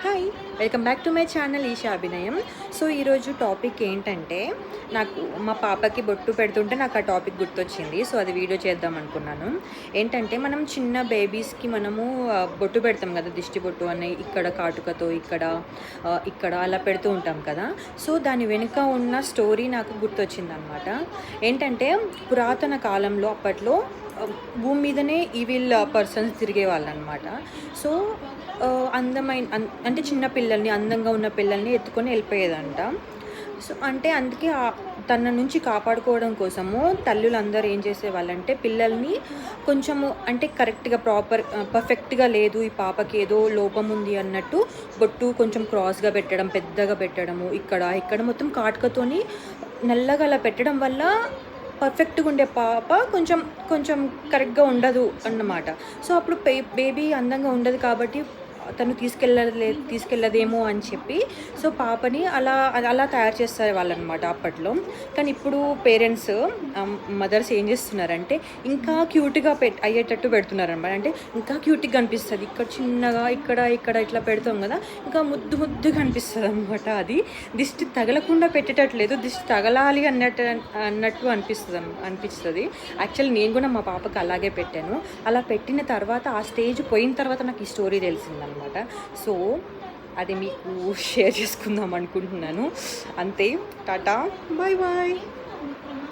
Hi, welcome back to my channel Eesha Abhinayam. So ఈరోజు topic ఏంటంటే, నాకు మా పాపకి బొట్టు పెడుతుంటే నాకు ఆ టాపిక్ గుర్తొచ్చింది. సో అది వీడియో చేద్దాం అనుకున్నాను. ఏంటంటే మనం చిన్న బేబీస్కి మనము బొట్టు పెడతాం కదా, దిష్టి బొట్టు అని ఇక్కడ కాటుకతో ఇక్కడ అలా పెడుతూ ఉంటాం కదా. సో దాని వెనుక ఉన్న స్టోరీ నాకు గుర్తొచ్చిందనమాట. ఏంటంటే పురాతన కాలంలో అప్పట్లో భూమి మీదనే ఈవిల్ పర్సన్స్ తిరిగేవాళ్ళు అనమాట. సో అంటే చిన్న పిల్లల్ని, అందంగా ఉన్న పిల్లల్ని ఎత్తుకొని వెళ్ళిపోయేదంట. సో అంటే అందుకే తన నుంచి కాపాడుకోవడం కోసము తల్లులందరూ ఏం చేసేవాళ్ళంటే పిల్లల్ని కొంచెము అంటే కరెక్ట్గా పర్ఫెక్ట్గా లేదు, ఈ పాపకి ఏదో లోపం ఉంది అన్నట్టు బొట్టు కొంచెం క్రాస్గా పెట్టడం, పెద్దగా పెట్టడము, ఇక్కడ మొత్తం కాటుకతోని నల్లగా అలా పెట్టడం వల్ల పర్ఫెక్ట్గా ఉండే పాప కొంచెం కరెక్ట్గా ఉండదు అన్నమాట. సో అప్పుడు బేబీ అందంగా ఉండదు కాబట్టి తను తీసుకెళ్ళదేమో అని చెప్పి సో పాపని అలా తయారు చేస్తారు వాళ్ళనమాట అప్పట్లో. కానీ ఇప్పుడు పేరెంట్స్, మదర్స్ ఏం చేస్తున్నారంటే ఇంకా క్యూట్గా అయ్యేటట్టు పెడుతున్నారనమాట. అంటే ఇంకా క్యూట్గా కనిపిస్తుంది, ఇక్కడ చిన్నగా ఇక్కడ ఇట్లా పెడతాం కదా, ఇంకా ముద్దుగా అనిపిస్తుంది అనమాట. అది దిష్టి తగలకుండా పెట్టేటట్లేదు, దిష్టి తగలాలి అన్నట్టు అనిపిస్తుంది. యాక్చువల్లీ నేను కూడా మా పాపకి అలాగే పెట్టాను. అలా పెట్టిన తర్వాత ఆ స్టేజ్ పోయిన తర్వాత నాకు ఈ స్టోరీ తెలిసిందనమాట. సో అది మీకు షేర్ చేసుకుందాం అనుకుంటున్నాను. అంతే, టాటా, బాయ్ బాయ్.